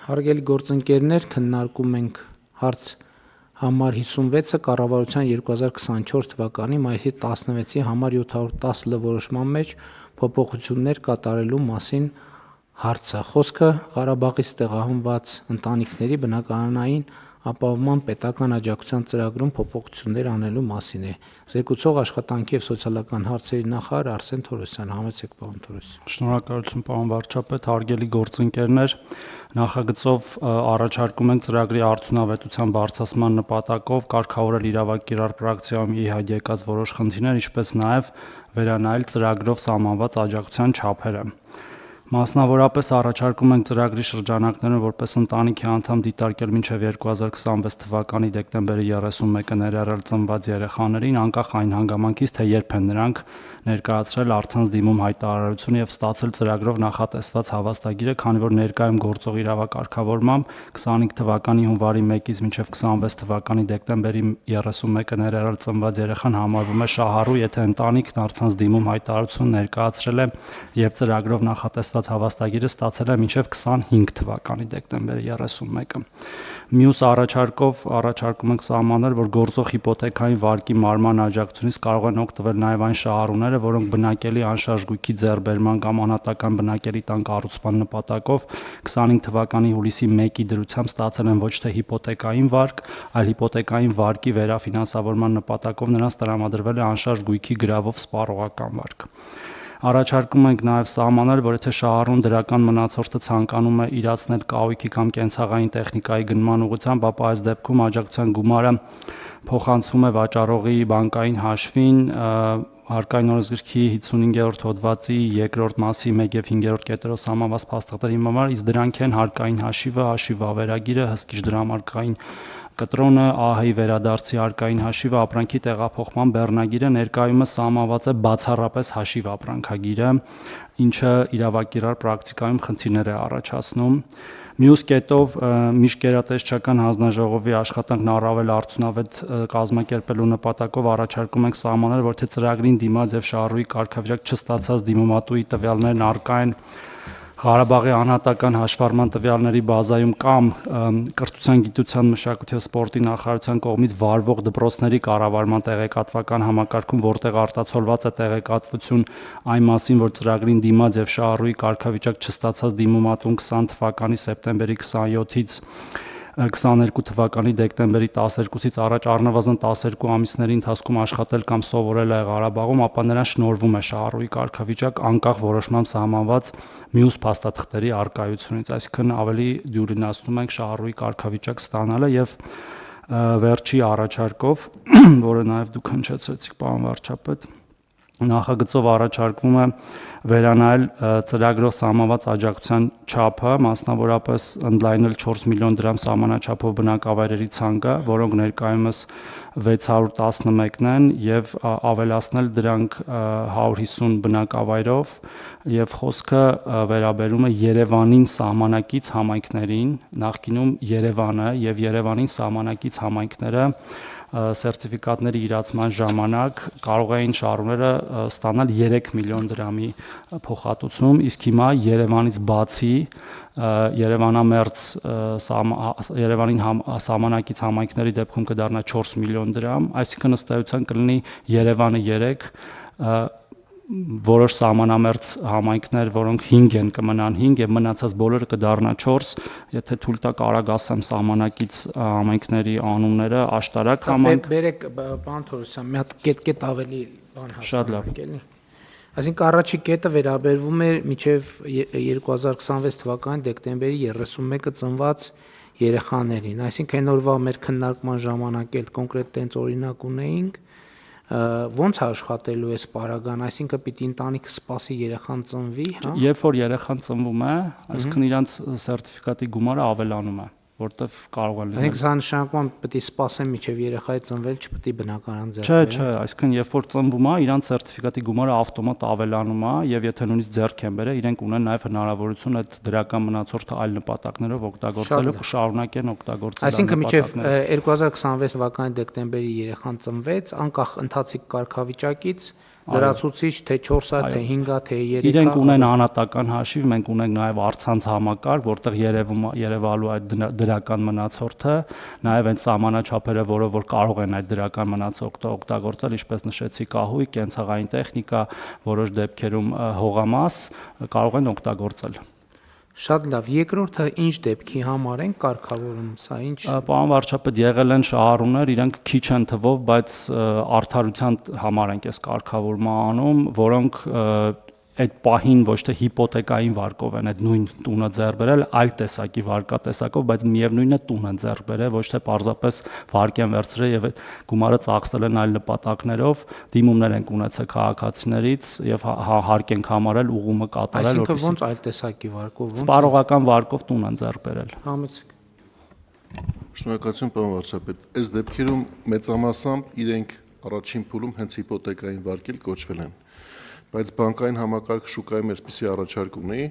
Հարգելի գործընկերներ, քննարկում ենք հարց համար 56-ը կառավարության 2024 թվականի մայիսի 16-ի համար 710 Լ որոշման մեջ փոփոխություններ կատարելու մասին հարցը։ Խոսքը Ղարաբաղից տեղահանված ընտանիքների բնակարանային ապահովման պետական աջակցության ծրագրում փոփոխություններ անելու մասին է։ Զեկուցող աշխատանքի և սոցիալական հարցերի նախարար Արսեն Թորոսյան։ Համեցեք, պարոն Թորոսյան։ Շնորհակալություն, պարոն վարչապետ, հարգելի գործընկերներ, նախագծով առաջարկում ենք ծրագրի արդյունավետության բարձրացման նպատակով կարգավորել իրավակիրառ պրակտիկայում ԵՀԱԴ եկած որոշ խնդիրներ, ինչպես նաև վերանայել ծրագրով սահմանված աջակցության չափերը։ Մասնավորապես առաջարկում ենք ծրագրի շրջանակներում որպես ընտանիքի անդամ դիտարկել մինչև 2026 թվականի դեկտեմբերի 31-ը ներառյալ ծնված երեխաներին, անկախ այն հանգամանքից, թե երբ են նրանք ներկայացրել առցանց դիմում հայտարարություն եւ ստացել ծրագրով նախատեսված հավաստագիրը, քանի որ ներկայում գործող իրավակարգավորմամբ 25 թվականի հունվարի 1-ից մինչև 26 թվականի դեկտեմբերի 31-ը ներառյալ ծնված երեխան համարվում է շահառու, եթե ընտանիքն առցանց դիմում հայտարարություն ներկայացրել է եւ ծրագրով նախատեսված հավաստագիրը ստացել է մինչև 25 թվականի դեկտեմբերի 31-ը։ Մյուս առաջարկով առաջարկում ենք սահմանել, որ գործող հիպոթեքային վարկի մարման աջակցությունից կարող են օգտվել նաև այն շահառուները, որոնք բնակելի անշարժ գույքի ձեռքբերման կամ անհատական բնակելի տան կառուցման նպատակով 25 թվականի հուլիսի 1-ի դրությամբ ստացել են ոչ թե հիպոթեքային վարկ, այլ հիպոթեքային վարկի վերաֆինանսավորման նպատակով նրանց տրամադրվել է անշարժ գույքի գրավով սպառողական վարկ։ Առաջարկում ենք նաև սահմանել, որ եթե շահառուն դրական մնացորդը ցանկանում է իրացնել կահույքի կամ կենցաղային տեխնիկայի գնման ուղղությամբ, ապա այս դեպքում աջակցության գումարը փոխանցվում է վաճառողի բանկային հաշվին Հարկային օրենսգրքի 55-րդ հոդվածի 2-րդ մասի 1 եւ 5-րդ կետերով սահմանված փաստաթղթերի համար, իսկ դրանք են հարկային հաշիվը, հաշիվ ավերագիրը, հսկիչ դրամարկղային կտրոնը, ԱՀ-ի վերադարձի հարկային հաշիվը, ապրանքի տեղափոխման բեռնագիրը, ներկայումս սահմանված է բացառապես հաշիվ ապրանքագիրը, ինչը իրավակիրառ պրակտիկայում խնդիրներ է առաջացնում։ Մյուս կետով միջկերատեսչական հանձնաժողովի աշխատանքն առավել արդյունավետ կազմակերպելու նպատակով առաջարկում ենք սահմանել, որ թե ծրագրին դիմաց եւ շահառուի կարգավիճակ չստացած դիմումատուի տվյալներն առկա են Ղարաբաղի անհատական հաշվառման տվյալների բազայում կամ կրթության, գիտության, մշակույթի և սպորտի նախարարության կողմից վարվող դպրոցների կառավարման տեղեկատվական համակարգում, որտեղ արտացոլված է տեղեկատվություն այն մասին, որ ծրագրին դիմաց եւ շահառուի կարգավիճակ չստացած դիմումատուն 20 թվականի սեպտեմբերի 27-ից 22 թվականի դեկտեմբերի 12-ից առաջ առնվազն 12 ամիսների ընթացքում աշխատել կամ սովորել է Ղարաբաղում, ապա նրան շնորհվում է շահառուի կարգավիճակ անկախ որոշմամբ սահմանված մյուս փաստաթղթերի առկայությունից, այսինքն ավելի դյուրինացնում ենք շահառուի կարգավիճակ ստանալը եւ վերջի առաջարկով, որը նաեւ դուք հնչեցրեցիք, պարոն վարչապետ, նախագծով առաջարկվում է վերանայել ծրագրով սահմանված աջակցության չափը, մասնավորապես ընդլայնել 4 միլիոն դրամ սահմանաչափով բնակավայրերի ցանկը, որոնք ներկայումս 611 են, եւ ավելացնել դրանք 150 բնակավայրով, եւ խոսքը վերաբերում է Երևանին սահմանակից համայնքներին, նախկինում Երևանը եւ Երևանին սահմանակից համայնքները սերտիֆիկատների իրացման ժամանակ կարող էին շահառուները ստանալ 3 միլիոն դրամի փոխհատուցում, իսկ հիմա Երևանից բացի Երևանին սահմանակից համայնքների դեպքում կդառնա 4 միլիոն դրամ, այսինքն ըստ էության կլինի Երևանը 3, որոշ սահմանամերձ համայնքներ, որոնք 5 են, կմնան 5 եւ մնացած բոլորը կդառնա 4, եթե թույլ տաք արագ ասեմ սահմանակից համայնքների անունները, Աշտարակ համայնք։ Բերեք, պարոն Թորոսյան, մի հատ կետ ավելի բան հաստատենք, էլի։ Այսինքն առաջի կետը վերաբերվում է մինչև 2026 թվականի դեկտեմբերի 31-ը ծնված երեխաներին, այսինքն այն օրվա մեր քննարկման ժամանակ էլ կոնկրետ տենց օրինակ ունեինք, ոնց է աշխատելու այս պարագան, այսինքն պիտի ընտանիքը սպասի երեխան ծնվի, հա։ Երբ որ երեխան ծնվում է, այսինքն իրանց սերտիֆիկատի գումարը ավելանում է, որտեվ կարող է լինել։ Այսինքն սա նշանակում է պետք է սպասեն մինչև երեխայի ծնվել, չպետք է բնականon ձեռք բերեն։ Չէ, այսինքն երբ որ ծնվում է, իրանց սերտիֆիկատի գումարը ավտոմատ ավելանում է, եւ եթե նույնիսկ ձեռք են բերել, իրենք ունեն նաեւ հնարավորություն այդ դրական մնացորդը այլ նպատակներով օգտագործելու, կշարունակեն օգտագործել։ Այսինքն մինչև 2026 թվականի դեկտեմբերի երեխան ծնվեց, անկախ ընթացիկ կարգավիճակից Լրացուցիչ թե 4-ա, թե 5-ա, թե 3-ա։ Իրենք ունեն անհատական հաշիվ, մենք ունենք նաև առցանց համակարգ, որտեղ երևալու այդ դրական մնացորդը, նաև այն սահմանաչափերը, որով որ կարող են այդ դրական մնացորդը օգտագործել, ինչպես նշեցի, կահույք, կենցաղային տեխնիկա, որոշ դեպքերում հողամաս կարող են օգտագործել։ Շատ լավ։ Երկրորդը ինչ դեպքի համար են կարգավորում, սա ինչ։ Պարոն վարչապետ, եղել են շահառուներ, իրենք քիչ են թվով, բայց արդարության համար ենք այս կարգավորումը անում, որոնք այդ պահին ոչ թե հիպոթեկային վարկով են այդ նույն տունը ձեռք բերել, այլ տեսակի վարկատեսակով, բայց միևնույնն է տուն են ձեռք բերել, ոչ թե պարզապես վարկ են վերցրել եւ այդ գումարը ծախսել են այլ նպատակներով, դիմումներ են ունեցել քաղաքացիներից եւ հարկ են համարել ուղումը կատարել, Այսինքն ոնց այլ տեսակի վարկով, ոնց սպառողական վարկով տուն են ձեռք բերել։ Համեցեք։ Շնորհակալություն, պարոն վարչապետ։ Այս դեպքերում մեծամասամբ իրենք առաջին փուլում հենց հիպոթեկային վարկել կոչվել են։ Բայց բանկային համակարգ շուկայում այսպիսի առաջարկ ունի,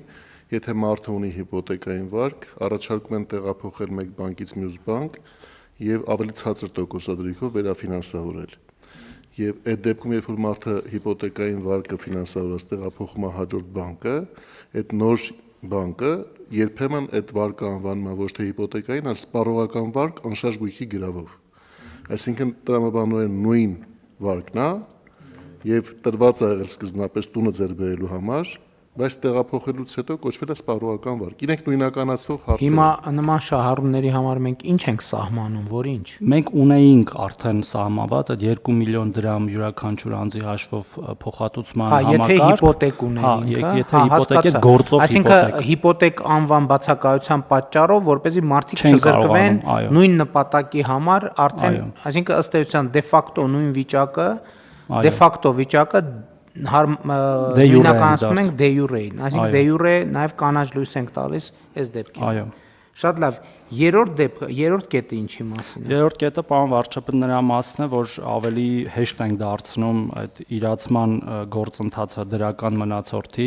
եթե մարդը ունի հիպոթեկային վարկ, առաջարկում են տեղափոխել մեկ բանկից մյուս բանկ եւ ավելի ցածր տոկոսադրույքով վերաֆինանսավորել։ Եվ այդ դեպքում, երբ որ մարդը հիպոթեկային վարկը ֆինանսավորած տեղափոխում է հաջորդ բանկը, այդ նոր բանկը երբեմն այդ վարկը անվանում է ոչ թե հիպոթեկային, այլ սպառողական վարկ անշարժ գույքի գրավով։ Այսինքն տրամաբանորեն նույն վարկն է եւ տրված է եղել սկզբնապես տունը ձեռք բերելու համար, բայց տեղափոխելուց հետո կոչվել է սպառողական վարկ։ Իրենք նույնականացվող հարցեր։ Հիմա նման շահառուների համար մենք ինչ ենք սահմանում, որ ինչ։ Մենք ունեինք արդեն սահմանված այդ 2 միլիոն դրամ յուրաքանչյուր անձի հաշվով փոխհատուցման Եթե համակարգ։ հիպոթեք ունենք, Եթե հիպոթեկ է գործող Այսինքն հիպոթեք անվան բացակայության պատճառով, որպեսզի մարդիկ չզրկվեն նույն նպատակի համար, արդեն, այսինքն ըստ էության դե ֆակտո նույն վիճակը, դե ֆակտո վիճակը նույնականացնում ենք դե յուրեին, այսինքն դե յուրե նաև կանաչ լույս ենք տալիս այս դեպքին։ Այո։ Շատ լավ։ Երրորդ կետը ինչի մասին է։ Երրորդ կետը պարոն վարչապետ նրա մասն է, որ ավելի հեշտ ենք դարձնում այդ իրացման գործընթացը դրական մնացորդի,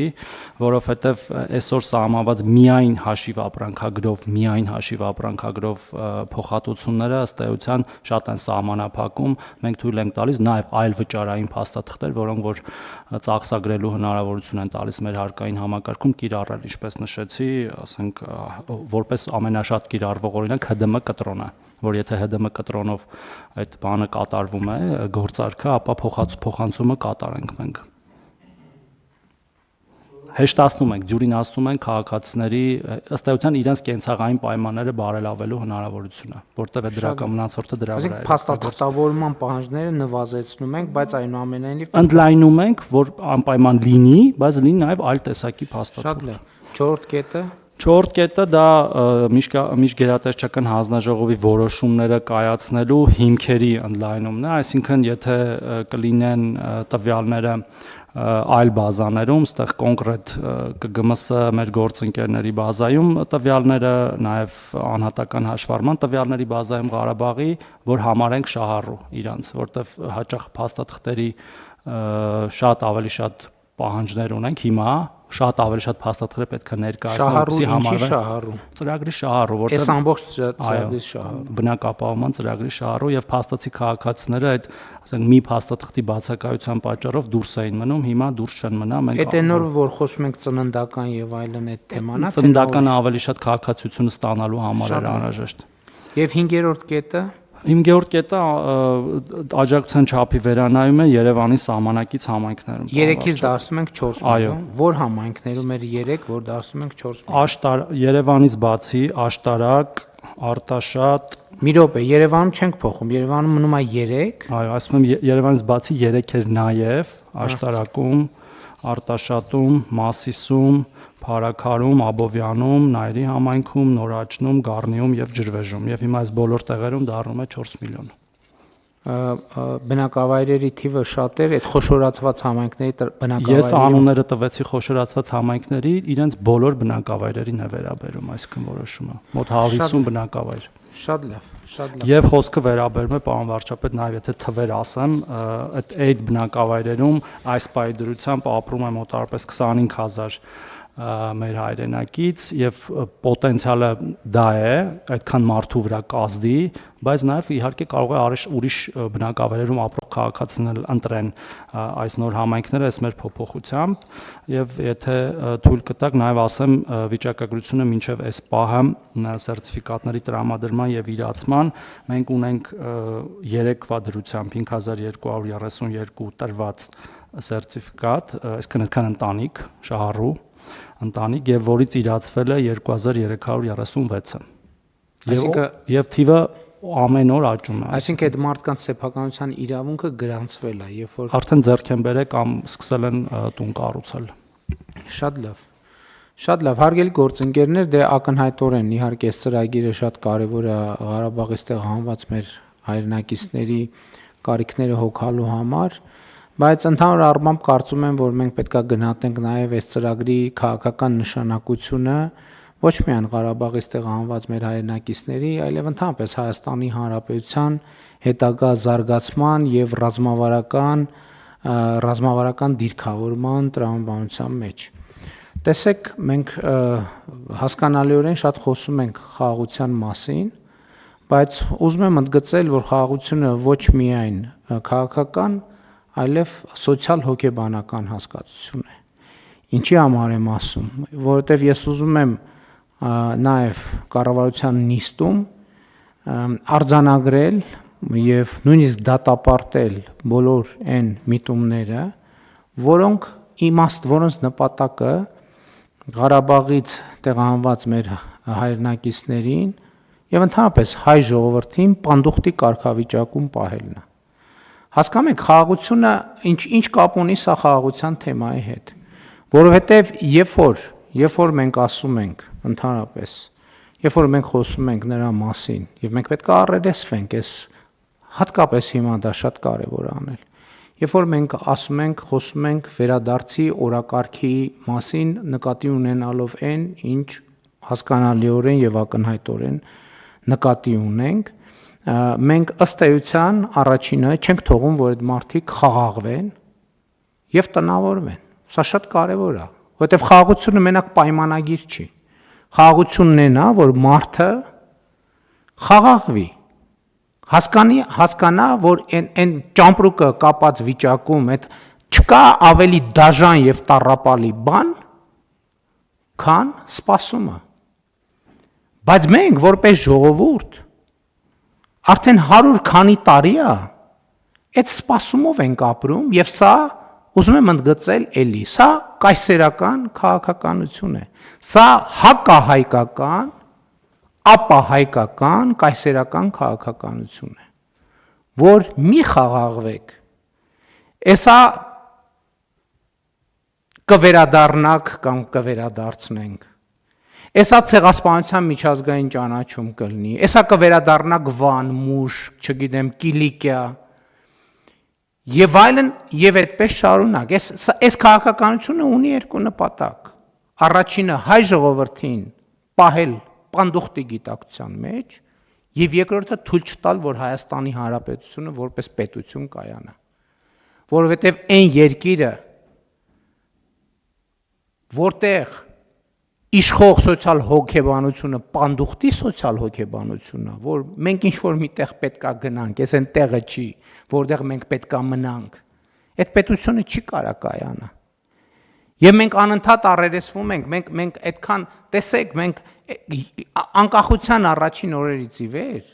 որովհետև այսօր սահմանված միայն հաշիվ ապրանքագրով փոխհատուցումները ըստ էության շատ են սահմանափակում, մենք թույլ ենք տալիս նաև այլ վճարային փաստաթղթեր, որոնք որ ծախսագրելու հնարավորություն են տալիս մեր հարկային համակարգում կիրառել, ինչպես նշեցի, ասենք որպես ամենաշատ կիրառվող օրինակ ՀԴՄ կտրոնը, որ եթե ՀԴՄ կտրոնով այդ բանը կատարվում է, գործարքը, ապա փոխանցումը կատարենք մենք։ Հեշտացնում ենք, ջուրինացնում ենք քաղաքացիների ըստ էության իրենց կենցաղային պայմանները բարելավելու հնարավորությունը, որտեղ է դրական մնացորդը դրա վրա է։ Այսինքն փաստաթղթավորման պահանջները նվազեցնում ենք, բայց այնուամենայնիվ ընդլայնում ենք, որ անպայման լինի, բայց լինի նաև այլ տեսակի փաստաթուղթ։ շատ լավ։ Չորրորդ կետը։ Չորրորդ կետը դա միջգերատեսչական հանձնաժողովի որոշումները կայացնելու հիմքերի ընդլայնումն է, այսինքն եթե կլինեն տվյալները այլ բազաներում, այստեղ կոնկրետ ԿԳՄՍ մեր գործընկերների բազայում տվյալները, նաև անհատական հաշվառման տվյալների բազայում Ղարաբաղի, որ համարենք շահառու իրանց, որտեվ հաճախ փաստաթղթերի ավելի շատ պահանջներ ունենք հիմա, շատ ավելի շատ փաստաթղթեր պետք է ներկայացնել համարվեն շահառու։ Ծրագրի շահառու, որտեղ այս ամբողջ ծրագրի շահառու։ Բնակապահովման ծրագրի շահառու եւ փաստացի քաղաքացիները այդ, ասենք, մի փաստաթղթի բացակայության պատճառով դուրս էին մնում, հիմա դուրս չեն մնա, մենք Այդ նոր որ խոսում ենք ծննդական եւ այլն այդ թեման է, ծննդականը ավելի շատ քաղաքացիություն ստանալու համար էր անհրաժեշտ։ Եվ 5-րդ կետը 5-րդ կետը աջակցության չափի վերանայում է Երևանի սահմանակից համայնքներում։ 3-ից դարձնում ենք 4 միլիոն։ Որ համայնքներում էր 3, որ դարձնում ենք 4 միլիոն։ Երևանից բացի Աշտարակ, Արտաշատ։ Մի րոպե, Երևանում չենք փոխում, Երևանում մնում է 3։ Այո, ասում եմ Երևանից բացի 3 էր նաև Աշտարակում, Արտաշատում, Մասիսում, Փարաքարում, Աբովյանում, Նայրի համայնքում, Նորաճնում, Գառնիում եւ Ջրվեժում եւ հիմա այս բոլոր տեղերում դառնում է 4 միլիոն։ Բնակավայրերի թիվը շատ էր, այդ խոշորացված համայնքների բնակավայրերի։ Ես անունները տվեցի խոշորացված համայնքների, իրենց բոլոր բնակավայրերին է վերաբերում այսքան որոշումը։ Մոտ 150 բնակավայր։ Շատ լավ, շատ լավ։ Եվ խոսքը վերաբերում է պարոն վարչապետ, նաև եթե թվեր ասեմ, այդ բնակավայրերում այս պայդրությամբ ապրում է մոտավորապես 25000 մեր հայրենակից եւ պոտենցիալը դա է այդքան մարդու վրա կազդի, բայց նաեւ իհարկե կարող է ուրիշ բնակավայրերում ապրող քաղաքացիներ ընտրեն այս նոր համայնքները այս մեր փոփոխությամբ եւ եթե թույլ կտակ նաեւ ասեմ վիճակագրությունը մինչեւ այս պահը սերտիֆիկատների տրամադրման եւ իրացման մենք ունենք 3-վա դրությամբ 5232 տրված սերտիֆիկատ, այսինքն այդքան ընտանիք, շահառու ընտանիք եւ որից իրացվել է 2336-ը։ Եվ թիվը ամեն օր աճում է։ Այսինքն այդ մարդկանց սեփականության իրավունքը գրանցվել է, երբ որ արդեն ձեռք են բերել կամ սկսել են տուն կառուցել։ Շատ լավ։ Շատ լավ, հարգելի գործընկերներ, դե ակնհայտորեն իհարկե այս ծրագիրը շատ կարևոր է Ղարաբաղից տեղահանված մեր հայրենակիցների կարիքները հոգալու համար, բայց ընդհանուր առմամբ կարծում եմ, որ մենք պետք է գնահատենք նաև այս ծրագրի քաղաքական նշանակությունը ոչ միայն Ղարաբաղից տեղահանված մեր հայրենակիցների, այլև ընդհանրապես Հայաստանի Հանրապետության հետագա զարգացման եւ ռազմավարական դիրքավորման տրամաբանության մեջ։ Տեսեք, մենք հասկանալիորեն շատ խոսում ենք խաղաղության մասին, բայց ուզում եմ ընդգծել, որ խաղաղությունը ոչ միայն քաղաքական, այլև սոցիալ-հոգեբանական հասկացություն է։ Ինչի համար եմ ասում, որովհետև ես ուզում եմ նաև կառավարության նիստում արձանագրել եւ նույնիսկ դատապարտել բոլոր այն միտումները, որոնց նպատակը Ղարաբաղից տեղահանված մեր հայրենակիցներին եւ ընդհանրապես հայ ժողովրդին պանդուխտի կարգավիճակում պահելն է։ Հասկանում եք, խաղաղությունը ինչ կապ ունի սա խաղաղության թեմայի հետ, որովհետեւ երբ որ մենք ասում ենք ընդհանրապես, երբ որ մենք խոսում ենք նրա մասին, եւ մենք պետք է առերեսվենք, այս հատկապես հիմա դա շատ կարեւոր է անել։ Երբ որ մենք ասում ենք, խոսում ենք վերադարձի օրակարգի մասին, նկատի ունենալով այն, ինչ հասկանալիորեն եւ ակնհայտորեն նկատի ունենք, մենք ըստ էության առաջինը չենք թողում, որ այդ մարդիկ խաղաղվեն եւ տնավորվեն։ Սա շատ կարեւոր է, որովհետեւ խաղաղությունը մենակ պայմանագիր չի։ Խաղաղությունն է նա, որ մարդը խաղաղվի, հասկանա, որ այն ճամպրուկը կապած վիճակում այդ չկա ավելի դաժան եւ տառապալի բան, քան սպասումը։ Բայց մենք որպես ժողովուրդ արդեն 100 քանի տարի է այդ սպասումով ենք ապրում եւ սա ուզում եմ ընդգծել էլի, սա կայսերական քաղաքականություն է։ Սա հակահայկական, ապահայկական կայսերական քաղաքականություն է, որ մի խաղաղվեք, էսա կվերադառնաք կամ կվերադարձնենք, էսա ցեղասպանության միջազգային ճանաչում կլինի, էսա կվերադառնաք Վան, Մուշ, չգիտեմ, Կիլիկիա, եւ այլն, եւ այդպես շարունակ։ Այս քաղաքականությունը ունի երկու նպատակ։ Առաջինը հայ ժողովրդին պահել պանդուխտի գիտակցության մեջ եւ երկրորդը թույլ չտալ, որ Հայաստանի Հանրապետությունը որպես պետություն կայանա, որովհետեւ այն երկիրը, որտեղ իշխող սոցիալ հոգեբանությունը պանդուխտի սոցիալ հոգեբանությունն է, որ մենք ինչ որ միտեղ պետքա գնանք, այս այն տեղը չի, որտեղ մենք պետքա մնանք, այդ պետությունը չի կարա կայանա։ Եվ մենք անընդհատ առերեսվում ենք, մենք այդքան, տեսեք, մենք անկախության առաջին օրերից ի վեր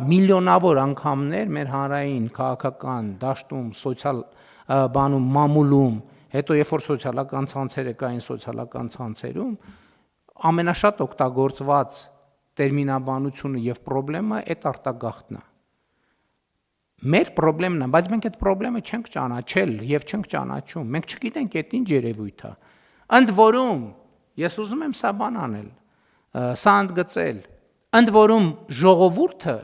միլիոնավոր անգամներ մեր հանրային քաղաքական դաշտում, սոցիալ բանում, մամուլում, հետո երբ որ սոցիալական ցանցերը կային սոցիալական ցանցերում, ամենաշատ օգտագործված տերմինաբանությունը եւ խնդրեմը այդ արտագաղթն է։ Մեր խնդրեմն է, բայց մենք այդ խնդրեմը չենք ճանաչել եւ չենք ճանաչում։ Մենք չգիտենք այդ ինչ երևույթ է։ Ընդ որում, ես ուզում եմ սա բան անել, սա ընդգծել, ընդ որում ժողովուրդը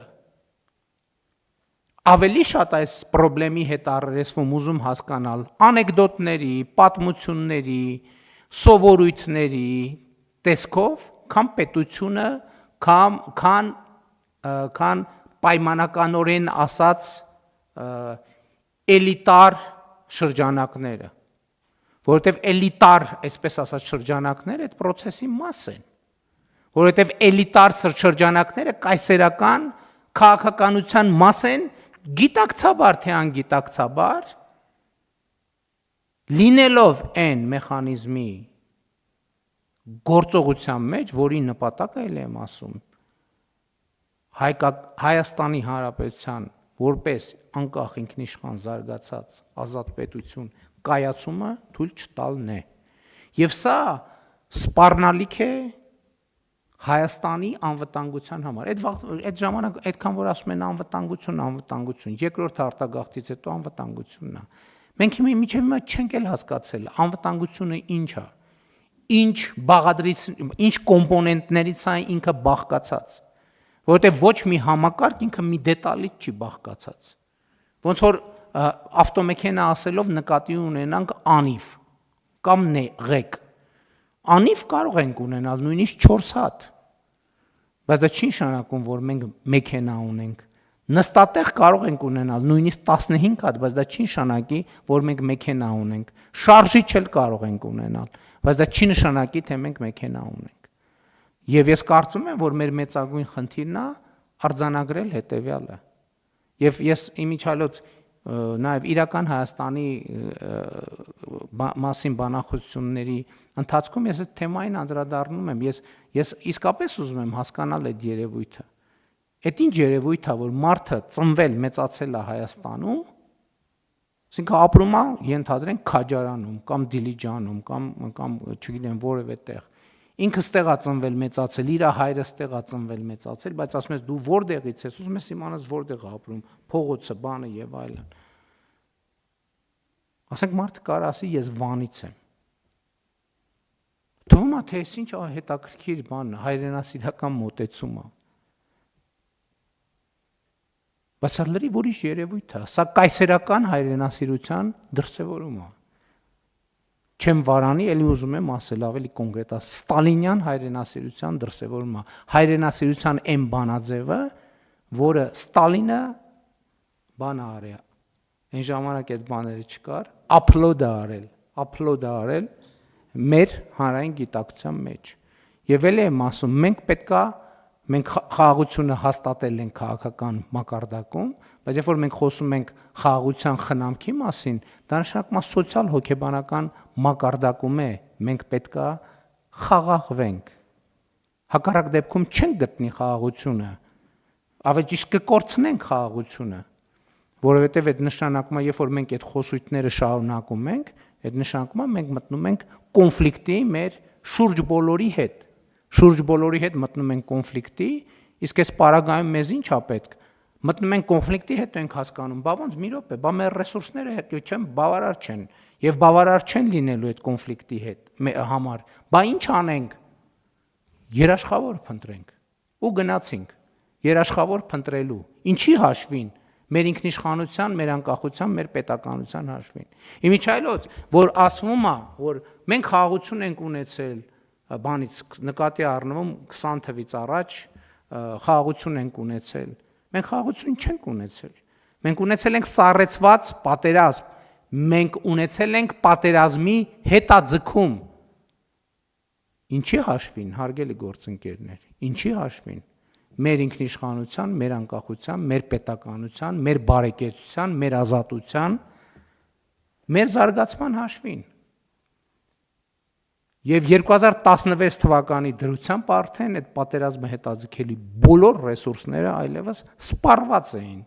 ավելի շատ այս խնդրեմի հետ առերեսվում ուզում հասկանալ անեկդոտների, պատմությունների, սովորույթների տեսքով, քան պետությունը, քան պայմանականորեն ասած էլիտար շրջանակները, որովհետև էլիտար, այսպես ասած, շրջանակները այդ process-ի մաս են, որովհետև էլիտար շրջանակները կայսերական քաղաքականության մաս են, գիտակցաբար թե անգիտակցաբար, լինելով այն մեխանիզմի գործողության մեջ, որի նպատակը էլ եմ ասում, Հայաստանի Հանրապետության որպես անկախ ինքնիշխան զարգացած ազատ պետություն կայացումը թույլ չտալն է։ Եվ սա սպառնալիք է Հայաստանի անվտանգության համար։ Այդ ժամանակ այդքան որ ասում են անվտանգություն, երկրորդ արտագաղթից հետո անվտանգությունն է։ Մենք մինչև հիմա չենք էլ հասկացել անվտանգությունը ինչ է, ինչ բաղադրից, ինչ կոմպոնենտներից է ինքը բաղկացած։ Որովհետև ոչ մի համակարգ ինքը մի դետալից չի բաղկացած։ Ոնց որ ավտոմեքենա ասելով նկատի ունենանք անիվ կամ ղեկ։ Անիվ կարող ենք ունենալ նույնիսկ 4 հատ, բայց դա չի նշանակում, որ մենք մեքենա ունենք։ Նստատեղ կարող ենք ունենալ նույնիսկ 15 հատ, բայց դա չի նշանակի, որ մենք մեքենա ունենք։ Շարժիչ էլ կարող ենք ունենալ, բայց դա չի նշանակի, թե մենք մեքենա ունենք։ Եվ ես կարծում եմ, որ մեր մեծագույն խնդիրն է արձանագրել հետևյալը։ Եվ ես իմիջիալոց նաև իրական Հայաստանի մասին բանախոսությունների ընթացքում ես այդ թեմային անդրադառնում եմ, ես իսկապես ուզում եմ հասկանալ այդ երևույթը։ Այդ ինչ երևույթ է, որ մարդը ծնվել, մեծացել է Հայաստանում, ասինքն ապրում է, ենթադրենք Քաջարանում կամ Դիլիջանում կամ չգիտեմ որևէ տեղ։ Ինքը ստեղ է ծնվել, մեծացել, իր հայրը ստեղ է ծնվել, մեծացել, բայց ասում ես դու որտեղից ես, ուզում ես իմանաս որտեղ է ապրում, փողոցը, բանը եւ այլն։ Ասենք մարդը կարող ասի ես Վանից եմ։ Թվում է թե այս ինչ հետաքրքիր բան է, հայրենասիրական մոտեցում է։ Բայց սա լրիվ ուրիշ երևույթ է, սա կայսերական հայրենասիրության դրսևորում է։ Չեմ վարանի, ելի ուզում եմ ասել ավելի կոնկրետ, ստալինյան հայրենասիրության դրսևորում է։ Հայրենասիրության այն բանաձևը, որը Ստալինը բան արել, այն ժամանակ այդ բաները չկար, upload արել մեր հանրային գիտակցության մեջ։ Եվ էլ եմ ասում, մենք խաղաղությունը հաստատել ենք քաղաքական մակարդակում, բայց երբ որ մենք խոսում ենք խաղաղության խնամքի մասին, դա նշանակում է սոցիալ հոգեբանական մակարդակում է, մենք պետքա խաղաղվենք։ Հակառակ դեպքում չենք գտնի խաղաղությունը, ավելի ճիշտ կկորցնենք խաղաղությունը, որովհետև այդ նշանակում է, երբ որ մենք այդ խոսույթները շարունակում ենք, այդ նշանակում է մենք մտնում ենք կոնֆլիկտի մեր շուրջ բոլորի հետ մտնում ենք կոնֆլիկտի, իսկ այս պարագայում մեզ ինչ է պետք։ Մտնում ենք կոնֆլիկտի հետ ենք հասկանում, բա ոնց մի րոպե, բա մեր ռեսուրսները չեն բավարար չեն եւ բավարար չեն լինելու այդ կոնֆլիկտի հետ համար։ Բա ինչ անենք։ Երաշխավոր փնտրենք ու գնացինք։ Երաշխավոր փնտրելու։ Ինչի հաշվին։ Մեր ինքնիշխանության, մեր անկախության, մեր պետականության հաշվին։ Իմիջիայլոց, որ ասվում է, որ մենք խաղաղություն ենք ունեցել բանից նկատի առնվում 20 թվից առաջ խաղաղություն ենք ունեցել։ Մենք խաղաղություն չենք ունեցել։ Մենք ունեցել ենք սառեցված պատերազմ։ Մենք ունեցել ենք պատերազմի հետաձգում։ Ինչի հաշվին, հարգելի գործընկերներ, ինչի հաշվին։ Մեր ինքնիշխանության, մեր անկախության, մեր պետականության, մեր բարեկեցության, մեր ազատության, մեր զարգացման հաշվին։ Եվ 2016 թվականի դրությամբ արդեն այդ պատերազմը հետաձգելի բոլոր ռեսուրսները այլևս սպառված էին։